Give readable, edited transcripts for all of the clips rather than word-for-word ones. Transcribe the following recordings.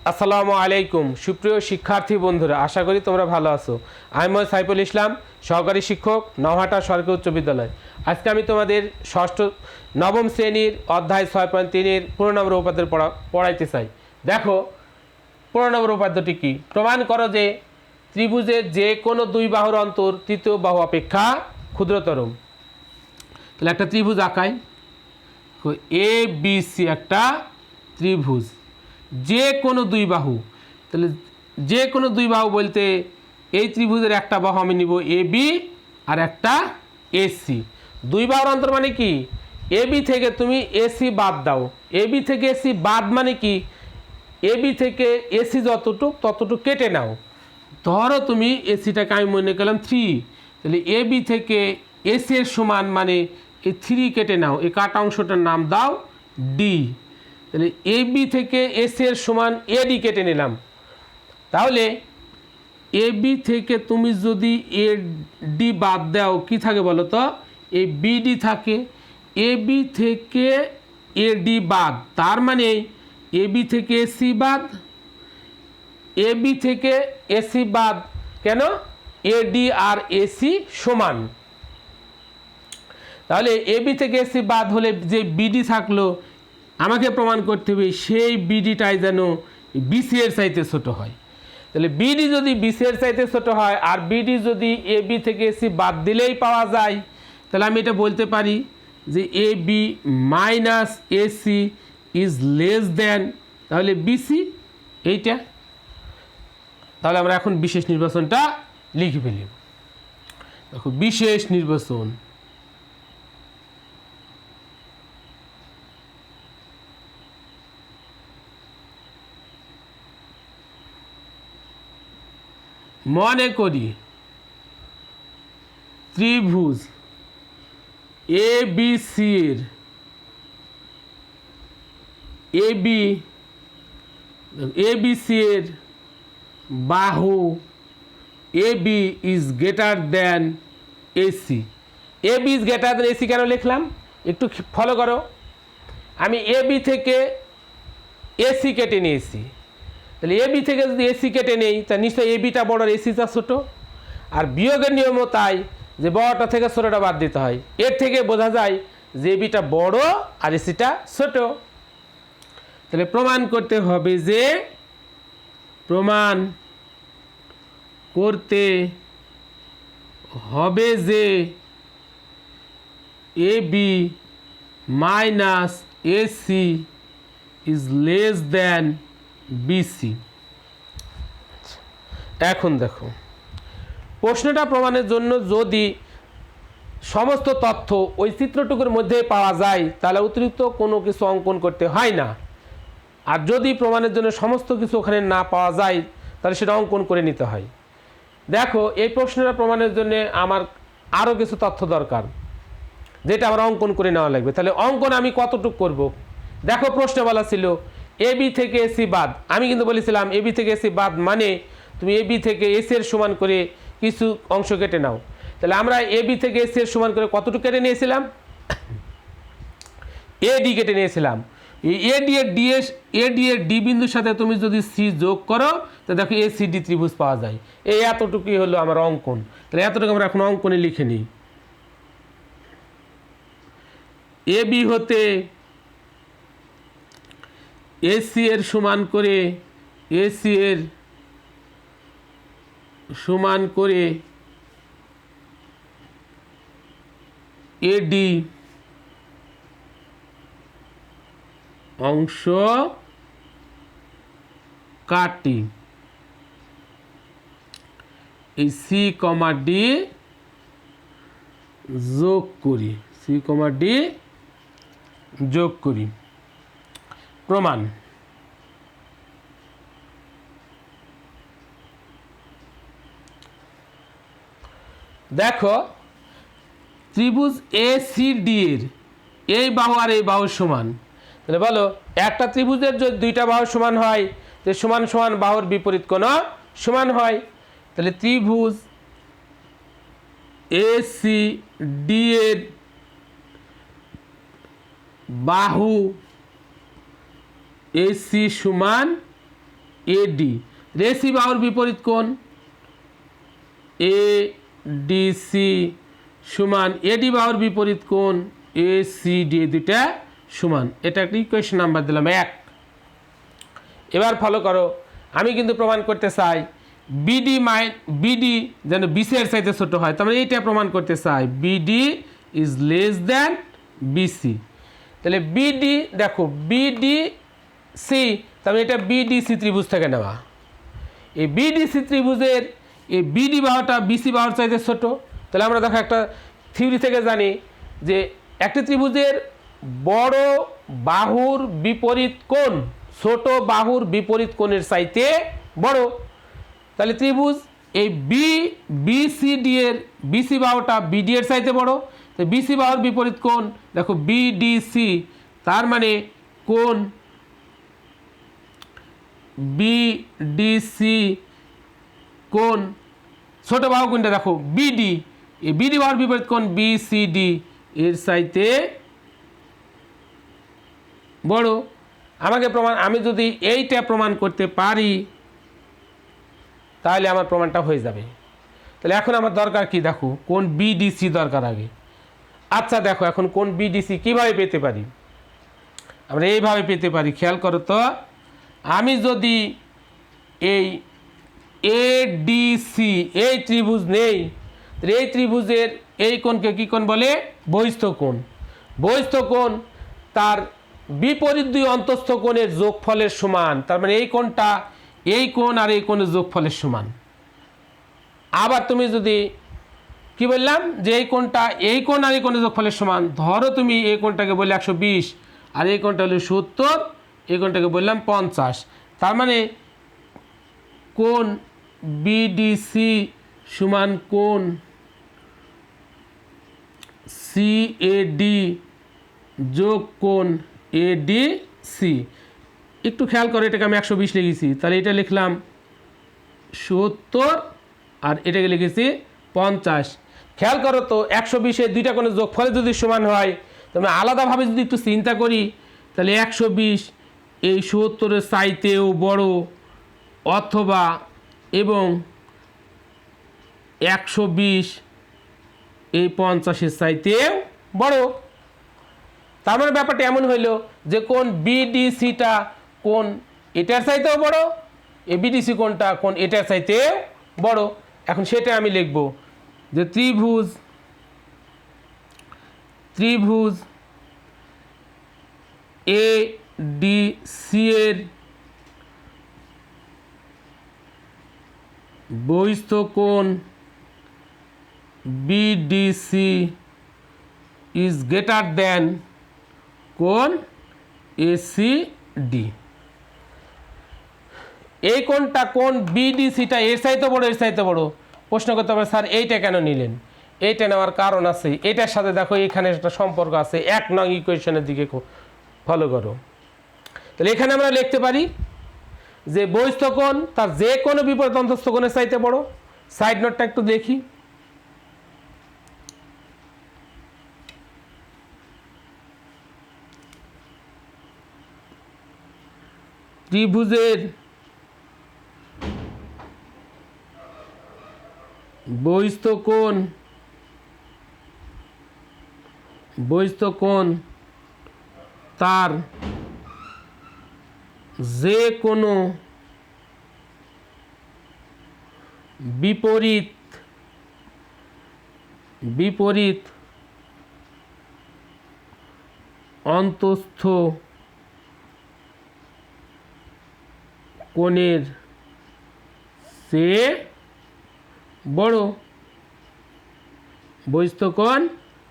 আসসালামু আলাইকুম সুপ্রিয় শিক্ষার্থী বন্ধুরা, আশা করি তোমরা ভালো আছো। আমি মোহাম্মদ সাইফুল ইসলাম, সহকারী শিক্ষক, নওহাটা সরকারি উচ্চ বিদ্যালয়। আজকে আমি তোমাদের নবম শ্রেণীর অধ্যায় 6.3-এর 15 নম্বর উপাদ্য পড়াইতে চাই। দেখো 15 নম্বর উপাদ্যটি কি? প্রমাণ করো যে ত্রিভুজের যে কোনো দুই বাহুর অন্তর তৃতীয় বাহু অপেক্ষা ক্ষুদ্রতর। তাহলে একটা ত্রিভুজ আঁকাই। এ বি সি একটা ত্রিভুজ, যে কোনো দুই বাহু। তাহলে যে কোনো দুই বাহু বলতে এই ত্রিভুজের একটা বাহু আমি নিব এ বি আর একটা এসি। দুই বাহুর অন্তর মানে কি? এ বি থেকে তুমি এসি বাদ দাও। এ বি থেকে এসি বাদ মানে কি? এ বি থেকে এসি যতটুক ততটুক কেটে নাও। ধরো তুমি এসিটাকে আমি মনে করলাম 3, তাহলে এ বি থেকে এসি এর সমান মানে এই 3 কেটে নাও, এই কাটা অংশটার নাম দাও ডি। তাহলে এ বি থেকে এসি এর সমান এডি কেটে নিলাম। তাহলে এ বি থেকে তুমি যদি এ ডি বাদ দাও কি থাকে বলো তো? এই বিডি থাকে। এ বি থেকে এ ডি বাদ, তার মানে এ বি থেকে এসি বাদ, এ বি থেকে এসি বাদ। কেন? এডি আর এসি সমান। তাহলে এ বি থেকে এসি বাদ হলে যে বিডি থাকলো আমাকে প্রমাণ করতে হবে সেই বিডিটাই যেন বিসি এর চাইতে ছোট হয়। তাহলে বিডি যদি বিসি এর চাইতে ছোট হয় আর বিডি যদি এ বি থেকে এসি বাদ দিলেই পাওয়া যায়, তাহলে আমি এটা বলতে পারি যে A B minus AC is less than, তাহলে বিসি এইটা। তাহলে আমরা এখন বিশেষ নির্বাচনটা লিখে ফেলি। দেখো বিশেষ নির্বাচন, মনে করি ত্রিভুজ এ বি সি এর এ বি সি এর বাহু A B is greater than AC. A B is greater than AC কেন লিখলাম একটু ফলো করো। আমি এ বি থেকে এসি কেটে নিয়েছি, তাহলে এ বি থেকে যদি এসি কেটে নেই তা নিশ্চয়ই এ বিটা বড় আর এসিটা ছোটো। আর বিয়োগের নিয়মও তাই, যে বড়টা থেকে ছোটোটা বাদ দিতে হয়। এর থেকে বোঝা যায় যে এ বিটা বড় আর এসিটা ছোট। তাহলে প্রমাণ করতে হবে যে A B minus AC is less than BC. এখন দেখো প্রশ্নটা প্রমাণের জন্য যদি সমস্ত তথ্য ওই চিত্রটুকুর মধ্যে পাওয়া যায় তাহলে অতিরিক্ত কোনো কিছু অঙ্কন করতে হয় না। আর যদি প্রমাণের জন্য সমস্ত কিছু ওখানে না পাওয়া যায় তাহলে সেটা অঙ্কন করে নিতে হয়। দেখো এই প্রশ্নটা প্রমাণের জন্য আমার আরও কিছু তথ্য দরকার, যেটা আমার অঙ্কন করে নেওয়া লাগবে। তাহলে অঙ্কন আমি কতটুকু করব? দেখো প্রশ্নে বলা ছিল এ বি থেকে এসি বাদ। আমি কিন্তু বলেছিলাম এ বি থেকে এসি বাদ মানে তুমি এ বি থেকে এসি এর সমান করে কিছু অংশ কেটে নাও। তাহলে আমরা এ বি থেকে এসি এর সমান করে কতটুকু কেটে নিয়েছিলাম? এ ডি কেটে নিয়েছিলাম। এ ডি এর ডি বিন্দুর সাথে তুমি যদি সি যোগ করো তো দেখো এ সি ডি ত্রিভুজ পাওয়া যায়। এই এতটুকুই হলো আমার অঙ্কন। তাহলে এতটুকু আমরা এখন অঙ্কনে লিখে নিই। এ বি হতে এসি এর সমান করে এসি এর সমান করে এডি অংশ কাটি, এই সি কমা ডি যোগ করি, সি কমা ডি যোগ করি। প্রমাণ দেখো ত্রিভুজ এ সি ডি এর এই বাহু আর এই বাহুর সমান। তাহলে বলো একটা ত্রিভুজের যদি দুইটা বাহু সমান হয় তো সমান সমান বাহুর বিপরীত কোণ সমান হয়। তাহলে ত্রিভুজ এ সি ডি এর বাহু এসি সমান এডি, রেসি বাহুর বিপরীত কোণ এডিসি সমান এডি বাহুর বিপরীত কোণ এসিডি, দুইটা সমান। এটা একটা ইকুয়েশন নাম্বার দিলাম 1। এবার ফলো করো, আমি কিন্তু প্রমাণ করতে চাই বিডি যেন বিসি এর চাইতে ছোট হয়, তার মানে এইটা প্রমাণ করতে চাই BD is less than BC. তাহলে বিডি দেখো বিডি সি, তার মানে এটা বিডিসি ত্রিভুজ থেকে নেওয়া। এই বিডিসি ত্রিভুজের এই বিডি বাহুটা বিসি বাহুর চাইতে ছোট। তাহলে আমরা দেখো একটা থিওরি থেকে জানি যে একটি ত্রিভুজের বড় বাহুর বিপরীত কোণ ছোট বাহুর বিপরীত কোণের চাইতে বড়। তাহলে ত্রিভুজ এই বিসিডি এর বিসি বাহুটা বিডি এর চাইতে বড়, তো বিসি বাহুর বিপরীত কোণ দেখো বিডিসি, তার মানে কোণ বিডিসি কোণ ছোট বাহু কোণটা দেখো বিডি, এই বিডি বাহুর বিপরীত কোণ বিসিডি এর চাইতে বড়। আমাকে প্রমাণ, আমি যদি এইটা প্রমাণ করতে পারি তাহলে আমার প্রমাণটা হয়ে যাবে। তাহলে এখন আমার দরকার কি দেখো, কোন বিডিসি দরকার আগে। আচ্ছা দেখো এখন কোন বিডিসি কিভাবে পেতে পারি, আমরা এইভাবে পেতে পারি, খেয়াল করো তো। আমি যদি এই এডিসি এই ত্রিভুজ নেই, এই ত্রিভুজের এই কোণকে কি কোণ বলে, বহিস্থ কোণ। বহিস্থ কোণ তার বিপরীত দুই অন্তস্থ কোণের যোগফলের সমান, তার মানে এই কোণটা এই কোণ আর এই কোণের যোগফলের সমান। আবার তুমি যদি কি বললাম যে এই কোণটা এই কোণ আর এই কোণের যোগফলের সমান, ধরো তুমি এই কোণটাকে বললে 120 আর এই কোণটা হলো 70, এই কোণটাকে বললাম 50, তার মানে কোণ বিডিসি সমান কোণ সিএডি যোগ কোণ এডিসি। একটু খেয়াল করো, এটাকে আমি 120 লিখেছি, তাহলে এটা লিখলাম 70 আর এটাকে লিখেছি 50। খেয়াল করো তো 120 দুইটা কোণের যোগফলে যদি সমান হয়, তবে আলাদাভাবে যদি একটু চিন্তা করি তাহলে 120 এই 70-এর চাইতেও বড়, অথবা এবং 120 এই 50-এর চাইতেও বড়। তার মানে ব্যাপারটা এমন হইলো যে কোন বিডিসিটা কোন এটার চাইতেও বড়, এই বিডিসি কোনটা কোন এটার চাইতেও বড়। এখন সেটা আমি লিখব যে ত্রিভুজ এ ডিসি এর বহিস্থ কোণ বিডিসি ইজ গ্রেটার দ্যান কোণ এসিডি। এই কোণটা কোণ বিডিসিটা এর চাইতে বড়, এর চাইতে বড়। প্রশ্ন করতে পারে স্যার এইটা কেন নিলেন, এইটা নেওয়ার কারণ আছে, এটার সাথে দেখো এখানে একটা সম্পর্ক আছে, 1 নং ইকুয়েশনের দিকে ফলো করো। তাহলে এখানে আমরা লিখতে পারি যে বহিস্থ কোণ তার যে কোনো বিপরীত অন্তস্থ কোণের চাইতে বড়। সাইড নোটটা একটু দেখি, ত্রিভুজের বহিস্থ কোণ তার যে কোনো বিপরীত অন্তস্থ কোণের চেয়ে বড়। বহিস্থ কোণ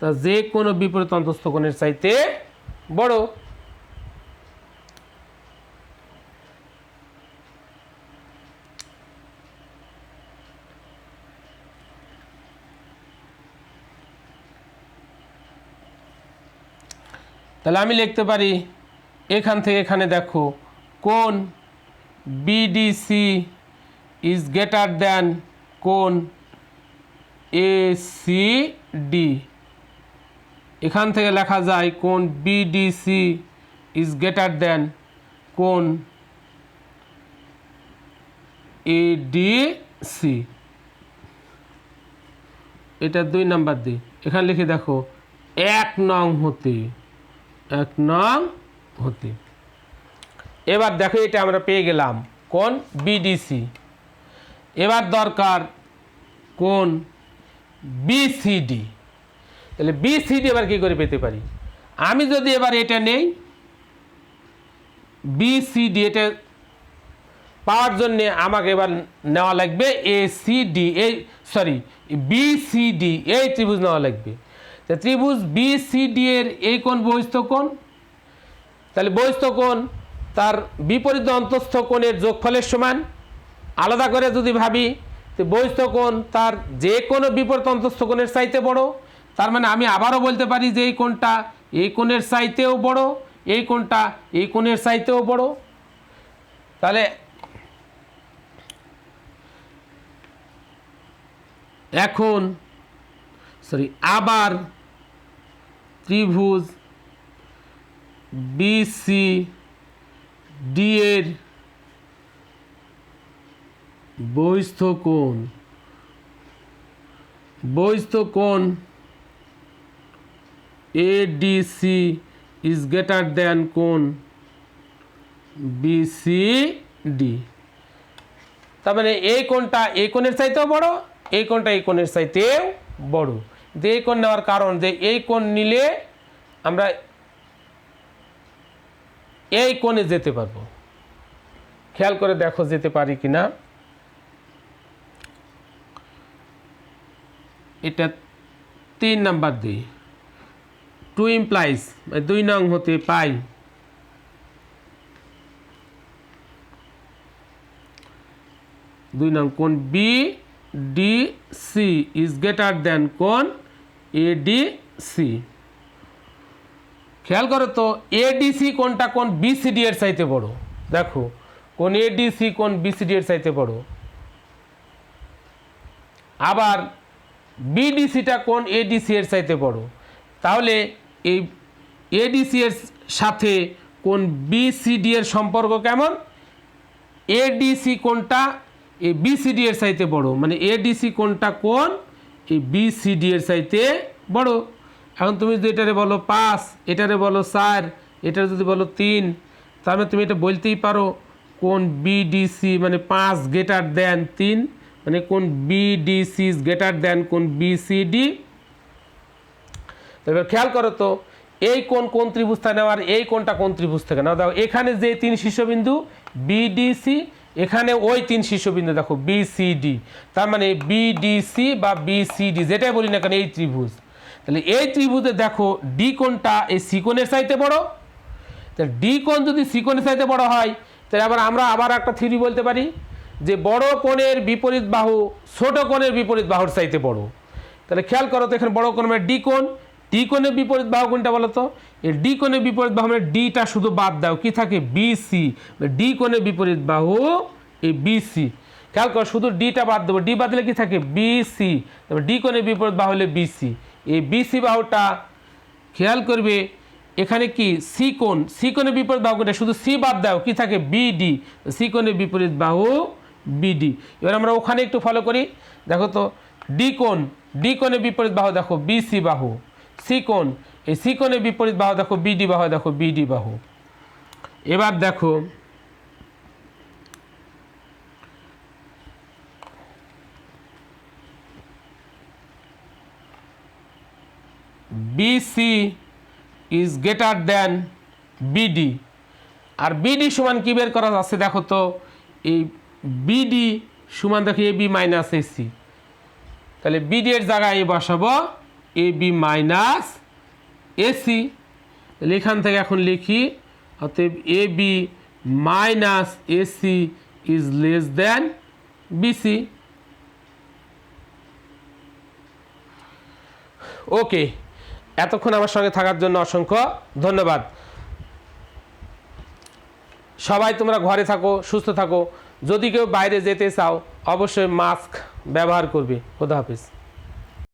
তা যে কোনো বিপরীত অন্তস্থ কোণের চাইতে বড়। তাহলে আমি লিখতে পারি এখান থেকে এখানে দেখো কোণ বিডিসি ইজ গ্রেটার দ্যান কোণ এসিডি। এখান থেকে লেখা যায় কোণ বিডিসি ইজ গ্রেটার দ্যান কোণ এডিসি, এটা 2 নাম্বার দিই, এখানে লিখে দেখো 1 নং হতে, 1 নং হতে। এবার দেখো এটা আমরা পেয়ে গেলাম কোন বিডিসি। এবার দরকার কোন বিসিডি। তাহলে বিসিডি এবার কী করে পেতে পারি? আমি যদি এবার এটা নেই বিসিডি, এটা পাওয়ার জন্য আমাকে এবার নেওয়া লাগবে এসিডি, এই সরি বিসিডি, এই ত্রিভুজ নেওয়া লাগবে। তা ত্রিভুজ বিসিডি এর এই কোণ বহিস্থ কোণ, তাহলে বহিস্থ কোণ তার বিপরীত অন্তস্থ কোণের যোগফলের সমান। আলাদা করে যদি ভাবি তো বহিস্থ কোণ তার যে কোনো বিপরীত অন্তস্থ কোণের চাইতে বড়। তার মানে আমি আবারও বলতে পারি যে এই কোণটা এই কোণের চাইতেও বড়, এই কোণটা এই কোণের চাইতেও বড়। তাহলে এখন আবার ত্রিভুজ বিসিডি এর বহিস্থ কোণ এডিসি ইজ গ্রেটার দ্যান কোণ বিসিডি। তার মানে এই কোণটা এই কোণের চাইতেও বড়, এই কোণটা এই কোণের চাইতেও বড়। যে এই কোণ নেওয়ার কারণ যে এই কোণ নিলে আমরা এই কোণে যেতে পারবো। খেয়াল করে দেখো যেতে পারি কিনা। এটা 3 নাম্বার দিই, 2 ইমপ্লাইজ 2 নং হতে পাই কোণ বিডিসি ইজ গ্রেটার দ্যান কোণ এডিসি। খেয়াল করো তো এডিসি কোণটা কোণ বিসিডি এর চাইতে বড়। দেখো কোণ এডিসি কোণ বিসিডি এর চাইতে বড়। আবার বিডিসিটা কোণ এডিসি এর চাইতে বড়। তাহলে এই এডিসি এর সাথে কোণ বিসিডি এর সম্পর্ক কেমন? এডিসি কোণটা এই বিসিডি এর চাইতে বড়, মানে এডিসি কোণটা কোণ এই বিসিডি এর চাইতে বড়। এখন তুমি যদি এটারে বলো 5, এটারে বলো 4, এটারে যদি বলো 3, তাহলে তুমি এটা বলতেই পারো কোণ বিডিসি মানে 5 গ্রেটার দ্যান 3, মানে কোণ বিডিসি ইজ গ্রেটার দ্যান কোণ বিসিডি। এবার খেয়াল করো তো এই কোণ ত্রিভুজ থেকে নেওয়ার, এই কোণটা কোন ত্রিভুজ থেকে নাও। দেখো এখানে যে 3 শীর্ষবিন্দু বিডিসি, এখানে ওই 3 শীর্ষবিন্দু দেখো বিসিডি। তার মানে বিডিসি বা বিসিডি যেটাই বলি না কেন এই ত্রিভুজ। তাহলে এই ত্রিভুজে দেখো ডি কোণটা এই সি কোণের চাইতে বড়। তাহলে ডি কোণ যদি সি কোণের চাইতে বড় হয় তাহলে আমরা আবার একটা থিওরি বলতে পারি যে বড় কোণের বিপরীত বাহু ছোট কোণের বিপরীত বাহুর চাইতে বড়। তাহলে খেয়াল করো তো এখানে বড় কোণ মানে ডি কোণ, ডি কোণের বিপরীত বাহু কোনটা বলো তো? এই ডি কোণের বিপরীত বাহু মানে ডিটা শুধু বাদ দাও, কি থাকে বিসি। ডি কোণের বিপরীত বাহু এই বিসি। খেয়াল করো শুধু ডিটা বাদ দেবো, ডি বাদ দিলে কি থাকে বিসি। তবে ডি কোণের বিপরীত বাহু হলে বিসি। এই বিসি বাহুটা খেয়াল করবে এখানে কি সি কোণ, সি কোণের বিপরীত বাহু কোনটা? শুধু সি বাদ দাও, কি থাকে বিডি। সি কোণের বিপরীত বাহু বিডি। এবার আমরা ওখানে একটু ফলো করি। দেখো তো ডি কোণের বিপরীত বাহু দেখো বিসি বাহু, সি কোণ এই সি কোণের বিপরীত বাহু দেখো বিডি বাহু, দেখো বিডি বাহু। এবার দেখো BC is greater than BD. আর বিডি সমান কি বের করা যাচ্ছে? দেখো তো এই বিডি সমান দেখো এ বি মাইনাস এসি। তাহলে বিডি এর জায়গায় বসাবো এ বি মাইনাস এসি। তাহলে এখান থেকে এখন লিখি অতএব A B minus AC is less than BC. Okay, এতক্ষণ আমার সঙ্গে থাকার জন্য অসংখ্য ধন্যবাদ। সবাই তোমরা ঘরে থাকো, সুস্থ থাকো। যদি কেউ বাইরে যেতে চাও অবশ্যই মাস্ক ব্যবহার করবে। খোদা হাফেজ।